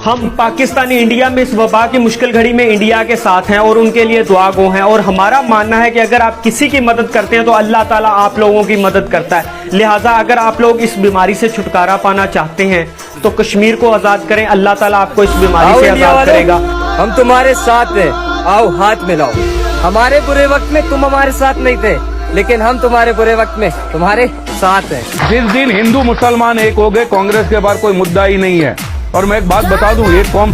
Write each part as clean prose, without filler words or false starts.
हम पाकिस्तानी इंडिया में इस वबा की मुश्किल घड़ी में इंडिया के साथ हैं और उनके लिए दुआ गो हैं। और हमारा मानना है कि अगर आप किसी की मदद करते हैं तो अल्लाह ताला आप लोगों की मदद करता है। लिहाजा अगर आप लोग इस बीमारी से छुटकारा पाना चाहते हैं तो कश्मीर को आज़ाद करें, अल्लाह ताला आपको इस बीमारी से आज़ाद करेगा। हम तुम्हारे साथ हैं, आओ हाथ मिलाओ। हमारे बुरे वक्त में तुम हमारे साथ नहीं थे, लेकिन हम तुम्हारे बुरे वक्त में तुम्हारे साथ हैं। जिस दिन हिंदू मुसलमान एक हो गए, कांग्रेस के बाद कोई मुद्दा ही नहीं है। और मैं एक बात बता दूं, ये कौम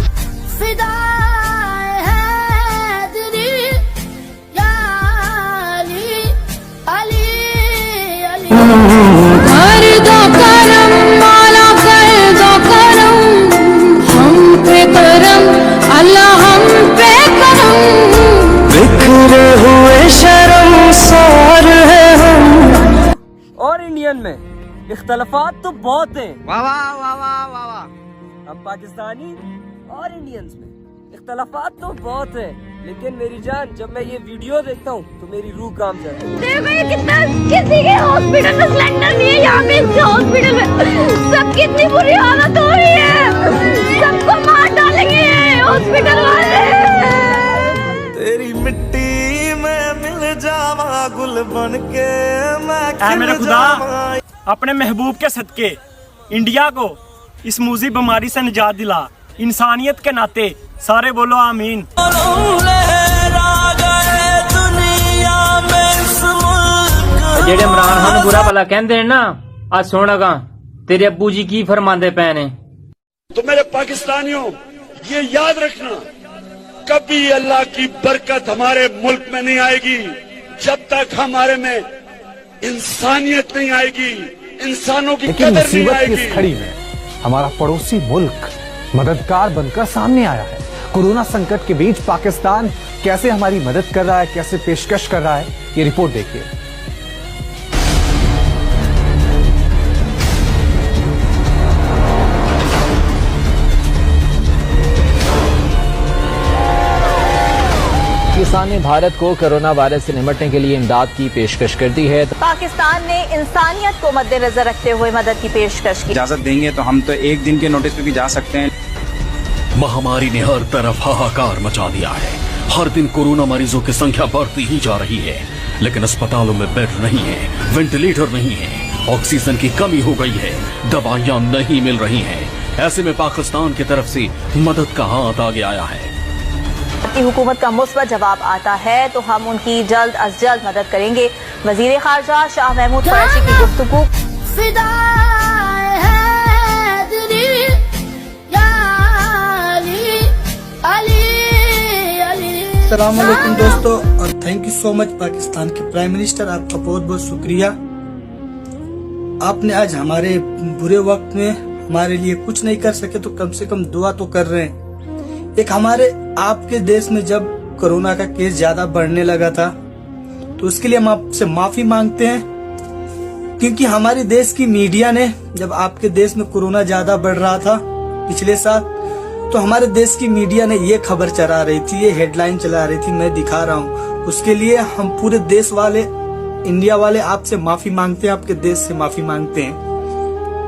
और इंडियन में इख्तलाफात तो बहुत हैं। वाह वाह वाह वाह वाह वाह। हम पाकिस्तानी और इंडियंस में इख्तलाफात तो बहुत है, लेकिन मेरी जान जब मैं ये वीडियो देखता हूँ तो मेरी रूह काम जाती है। देखो ये कितना, किसी के हॉस्पिटल में सिलेंडर नहीं है, यहाँ पे इसके हॉस्पिटल में सब कितनी बुरी हालत हो रही है, सबको मार डालेंगे हॉस्पिटल वाले। तेरी मिट्टी में मिल जावा गुल बन के मैं मेरे खुदा अपने महबूब के सदके इंडिया को इस मूजी बीमारी से निजात दिला। इंसानियत के नाते सारे बोलो आमीन। जेड़े इमरान खान बुरा भला कहते हैं ना, आज सुनगा तेरे अब्बू जी की फरमांदे पे ने। तो मेरे पाकिस्तानियों ये याद रखना, कभी अल्लाह की बरकत हमारे मुल्क में नहीं आएगी जब तक हमारे में इंसानियत नहीं आएगी, इंसानों की कदर नहीं आएगी। इस खड़ी में हमारा पड़ोसी मुल्क मददगार बनकर सामने आया है। कोरोना संकट के बीच पाकिस्तान कैसे हमारी मदद कर रहा है, कैसे पेशकश कर रहा है, ये रिपोर्ट देखिए। पाकिस्तान ने भारत को कोरोना वायरस से निपटने के लिए इमदाद की पेशकश कर दी है। पाकिस्तान ने इंसानियत को मद्देनजर रखते हुए मदद की पेशकश की। इजाजत देंगे तो हम तो एक दिन के नोटिस पे भी जा सकते हैं। महामारी ने हर तरफ हाहाकार मचा दिया है। हर दिन कोरोना मरीजों की संख्या बढ़ती ही जा रही है, लेकिन अस्पतालों में बेड नहीं है, वेंटिलेटर नहीं है, ऑक्सीजन की कमी हो गई है, दवाइयां नहीं मिल रही हैं। ऐसे में पाकिस्तान की तरफ से मदद का हाथ आगे आया है। की हुकूमत का मुस्बत जवाब आता है तो हम उनकी जल्द अज जल्द मदद करेंगे। वजीर खारजा शाह महमूद कुरैशी की गुफ्तगू। अस्सलाम वालेकुम दोस्तों, और thank you so much Pakistan के प्राइम मिनिस्टर, आपका बहुत बहुत शुक्रिया। आपने आज हमारे बुरे वक्त में हमारे लिए कुछ नहीं कर सके तो कम से कम दुआ तो कर रहे हैं। एक हमारे आपके देश में जब कोरोना का केस ज्यादा बढ़ने लगा था तो उसके लिए हम आपसे माफी मांगते हैं, क्योंकि हमारे देश की मीडिया ने जब आपके देश में कोरोना ज्यादा बढ़ रहा था पिछले साल, तो हमारे देश की मीडिया ने ये खबर चला रही थी, ये हेडलाइन चला रही थी, मैं दिखा रहा हूँ। उसके लिए हम पूरे देश वाले, इंडिया वाले आपसे माफी मांगते हैं, आपके देश से माफी मांगते हैं।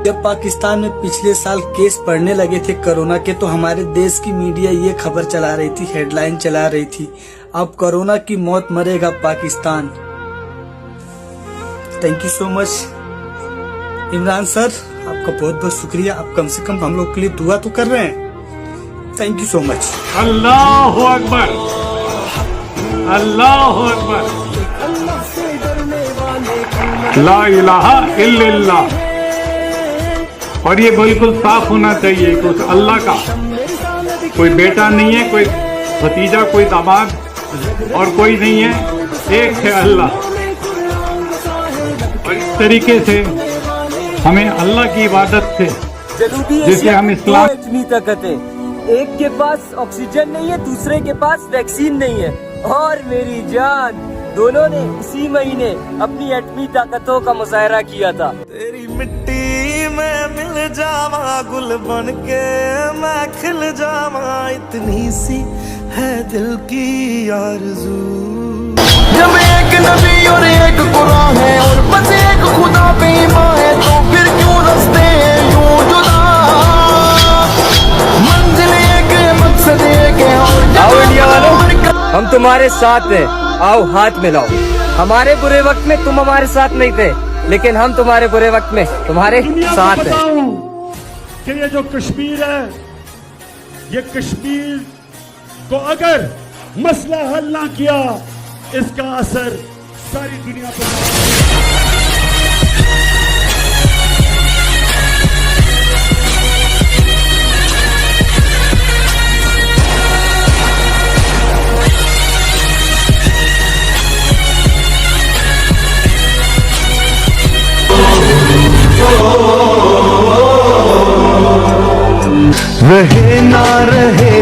जब पाकिस्तान में पिछले साल केस बढ़ने लगे थे कोरोना के, तो हमारे देश की मीडिया ये खबर चला रही थी, हेडलाइन चला रही थी, अब कोरोना की मौत मरेगा Pakistan. Thank you so much Imran sir, आपका बहुत बहुत शुक्रिया। आप कम से कम हम लोग के लिए दुआ तो कर रहे हैं। Thank you so much. अल्लाहु अकबर, अल्लाहु अकबर, ला इलाहा इल्लल्लाह। और ये बिल्कुल साफ होना चाहिए कि उस अल्लाह का कोई बेटा नहीं है, कोई भतीजा, कोई दामाद और कोई नहीं है, एक है अल्लाह। और इस तरीके से हमें अल्लाह की इबादत से, जिसे हम इस्लाम, इतनी ताकत है, एक के पास ऑक्सीजन नहीं है, दूसरे के पास वैक्सीन नहीं है, और मेरी जान दोनों ने इसी महीने अपनी एटमी ताकतों का मुजाहरा किया था। तेरी मिट्टी में मिल जावा गुल बन के मैं खिल जावा, इतनी सी है दिल की आरज़ू। जब एक नबी और एक कुरान है और बस एक खुदा पे ईमान है, तो फिर क्यों रास्ते यूं जुदा, मंजिल हम तुम्हारे साथ हैं, आओ हाथ मिलाओ। हमारे बुरे वक्त में तुम हमारे साथ नहीं थे, लेकिन हम तुम्हारे बुरे वक्त में तुम्हारे साथ हैं। कि ये जो कश्मीर है, ये कश्मीर को अगर मसला हल ना किया, इसका असर सारी दुनिया पर। रहे ना रहे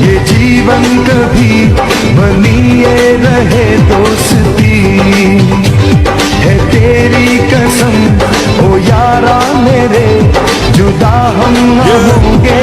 ये जीवन कभी, बनी ये रहे दोस्ती, है तेरी कसम ओ यारा मेरे, जुदा हम न होंगे।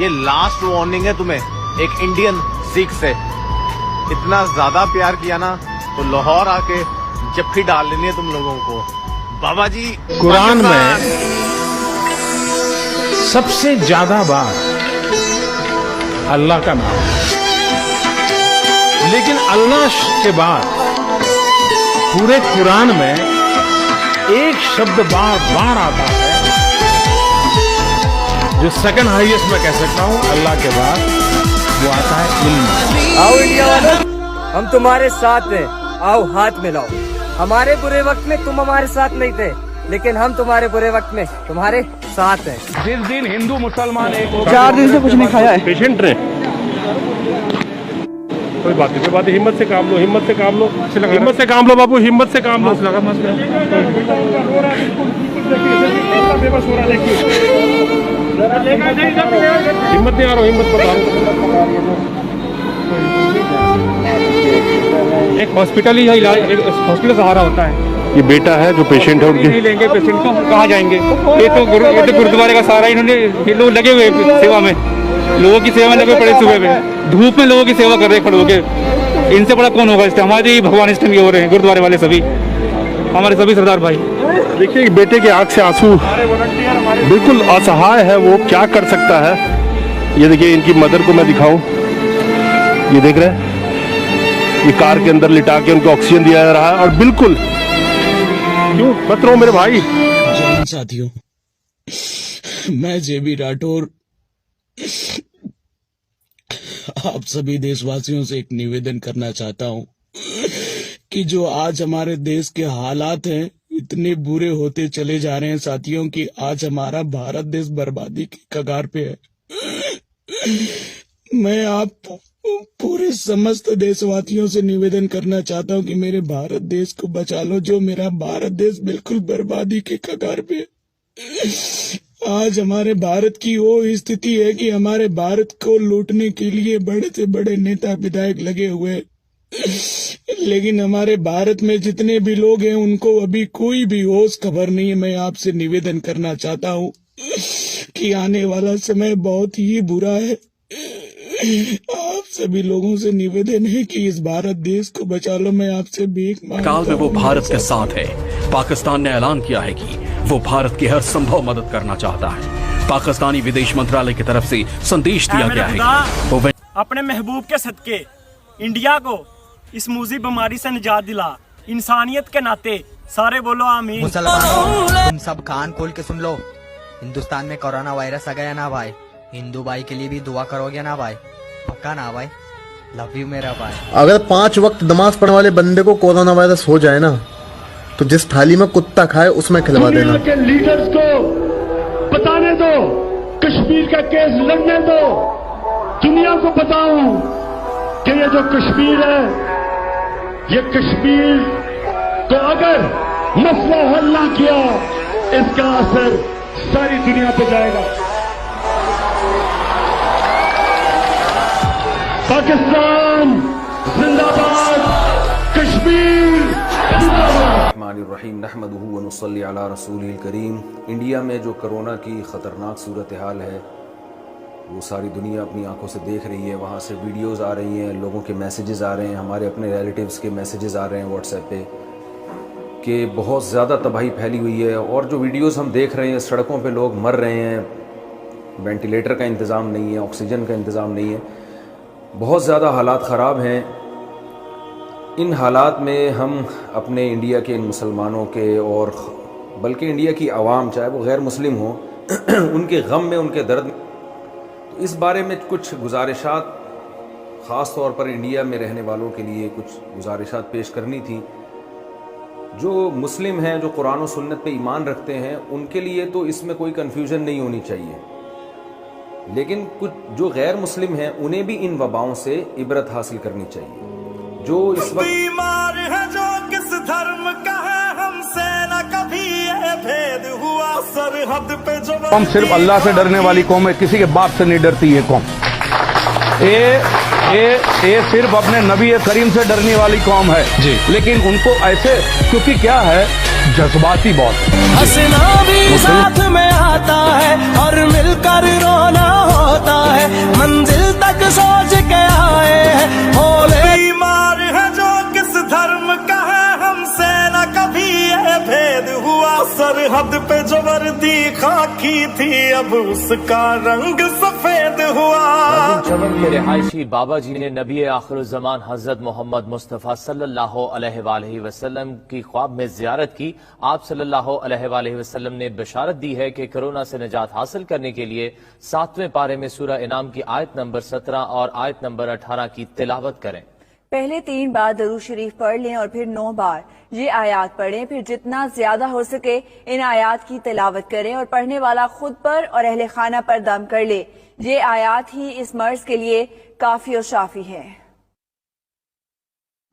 ये लास्ट वार्निंग है तुम्हें एक इंडियन सिख से, इतना ज्यादा प्यार किया ना तो लाहौर आके जप्फी डाल लेनी है तुम लोगों को। बाबा जी कुरान में सबसे ज्यादा बार अल्लाह का नाम, लेकिन अल्लाह के बाद पूरे कुरान में एक शब्द बार बार आता है, जो सेकंड हाईएस्ट मैं कह सकता हूं अल्लाह के बाद, वो आता है इल्म। आओ इंडिया वालों, हम तुम्हारे साथ हैं, आओ हाथ मिलाओ। हमारे बुरे वक्त में तुम हमारे साथ नहीं थे, लेकिन हम तुम्हारे बुरे वक्त में तुम्हारे साथ हैं। जिस दिन हिंदू मुसलमान एक हो, 4 दिन से कुछ नहीं खाया है। पेशेंट ने कोई बात नहीं, कोई बात नहीं, हिम्मत से काम लो, हिम्मत से काम लो, हिम्मत से काम लो बाबू, हिम्मत से काम लो। हिम्मत नहीं आ रहा, हिम्मत बता रहा। एक हॉस्पिटल ही इलाज, एक हॉस्पिटल सहारा होता है। ये बेटा है जो पेशेंट है, उनके नहीं लेंगे पेशेंट को, कहाँ जाएंगे? ये तो गुरुद्वारे का सहारा, इन्होंने ये लोग लगे हुए सेवा में, लोगों की सेवा में लगे पड़े, सुबह में धूप में लोगों की सेवा कर रहे खड़े होके। इनसे बड़ा कौन होगा इस टाइम? हमारे ही भगवान इस टाइम ये हो रहे हैं, गुरुद्वारे वाले सभी, हमारे सभी सरदार भाई। देखिए बेटे के आंख से आंसू, बिल्कुल असहाय है, वो क्या कर सकता है। ये देखिए इनकी मदर को मैं दिखाऊं, ये देख रहे हैं, ये कार के अंदर लिटा के उनको ऑक्सीजन दिया जा रहा है, और बिल्कुल क्यों मत रो मेरे भाई। साथियों, मैं जेबी राठौर आप सभी देशवासियों से एक निवेदन करना चाहता हूं कि जो आज हमारे देश के हालात हैं, इतने बुरे होते चले जा रहे हैं साथियों, कि आज हमारा भारत देश बर्बादी की कगार पे है। मैं आप पूरे समस्त देशवासियों से निवेदन करना चाहता हूं कि मेरे भारत देश को बचा लो, जो मेरा भारत देश बिल्कुल बर्बादी के कगार पे है। आज हमारे भारत की वो स्थिति है कि हमारे भारत को लूटने के लिए बड़े से बड़े नेता विधायक लगे हुए हैं, लेकिन हमारे भारत में जितने भी लोग हैं उनको अभी कोई भी होश खबर नहीं है। मैं आपसे निवेदन करना चाहता हूँ कि आने वाला समय बहुत ही बुरा है। आप सभी लोगों से निवेदन है कि इस भारत देश को बचा लो। मैं आपसे भीख मांगता हूं। काल में वो भारत के साथ है। पाकिस्तान ने ऐलान किया है कि वो भारत की हर संभव मदद करना चाहता है। पाकिस्तानी विदेश मंत्रालय की तरफ से संदेश दिया गया है कि वो अपने महबूब के सदके इंडिया को इस मूजी बीमारी से निजात दिला। इंसानियत के नाते सारे बोलो आमीन। मुसलमानों, तुम सब कान खोल के सुन लो। हिंदुस्तान में कोरोना वायरस आ गया ना भाई, हिंदू भाई के लिए भी दुआ करोगे ना भाई? पक्का ना भाई? लव यू मेरा भाई। अगर 5 वक्त नमाज पढ़ने वाले बंदे को कोरोना वायरस हो जाए ना, तो जिस थाली में कुत्ता खाए उसमें खिलवा देना। दुनिया के लीडर्स को बताने दो, कश्मीर का केस लड़ने दो, दुनिया को बताऊं कि ये जो कश्मीर है, ये कश्मीर को अगर मसला हल ना किया, इसका असर सारी दुनिया पे जाएगा। पाकिस्तान जिंदाबाद, कश्मीर रहीम नहमदुहु व नुसल्ली अला रसूलिल करीम। इंडिया में जो कोरोना की ख़तरनाक सूरत हाल है वो सारी दुनिया अपनी आंखों से देख रही है, वहाँ से वीडियोस आ रही हैं, लोगों के मैसेजेस आ रहे हैं, हमारे अपने रिलेटिव्स के मैसेजेस आ रहे हैं व्हाट्सएप पे कि बहुत ज़्यादा तबाही फैली हुई है। और जो वीडियोस हम देख रहे हैं, सड़कों पे लोग मर रहे हैं, वेंटिलेटर का इंतज़ाम नहीं है, ऑक्सीजन का इंतज़ाम नहीं है, बहुत ज़्यादा हालात ख़राब हैं। इन हालात में हम अपने इंडिया के इन मुसलमानों के और बल्कि इंडिया की आवाम, चाहे वो गैर मुस्लिम हो, उनके गम में, उनके दर्द में, तो इस बारे में कुछ गुजारिशात ख़ास तौर पर इंडिया में रहने वालों के लिए कुछ गुजारिशात पेश करनी थी। जो मुस्लिम हैं, जो कुरान और सुन्नत पे ईमान रखते हैं, उनके लिए तो इसमें कोई कन्फ्यूजन नहीं होनी चाहिए, लेकिन कुछ जो गैर मुस्लिम हैं उन्हें भी इन वबाओं से इबरत हासिल करनी चाहिए। जो इस वक्त बीमार है जो किस धर्म का है, हमसे न कभी ये भेद हुआ, सरहद पे जो कौम सिर्फ अल्लाह से डरने वाली कौम है, किसी के बाप से नहीं डरती है कौम। ये सिर्फ अपने नबी करीम से डरने वाली कौम है जी, लेकिन उनको ऐसे, क्योंकि क्या है, जज्बाती बहुत। हंसना भी साथ में आता है और मिलकर रोना होता है, मंजिल तक सोच के आए हैं भोले। बीमार है जो किस धर्म का है, हमसे न कभी ये भेद हुआ, सरहद पे जो वर्दी खाकी थी अब उसका रंग सफेद हुआ। चमन के रिहायशी बाबा जी ने नबी आखिरुज़्ज़मान हजरत मोहम्मद मुस्तफ़ा सल्लल्लाहु अलैहि वसल्लम की ख्वाब में ज़ियारत की। आप सल्लल्लाहु अलैहि वसल्लम ने बशारत दी है कि कोरोना से निजात हासिल करने के लिए 7वें पारे में सूरह इनाम की आयत नंबर 17 और आयत नंबर 18 की तिलावत करें। पहले 3 बार दरूद शरीफ पढ़ लें और फिर 9 बार ये आयात पढ़ें। फिर जितना ज्यादा हो सके इन आयात की तिलावत करें और पढ़ने वाला खुद पर और अहले खाना पर दम कर ले। ये आयात ही इस मर्ज के लिए काफी और शाफी है।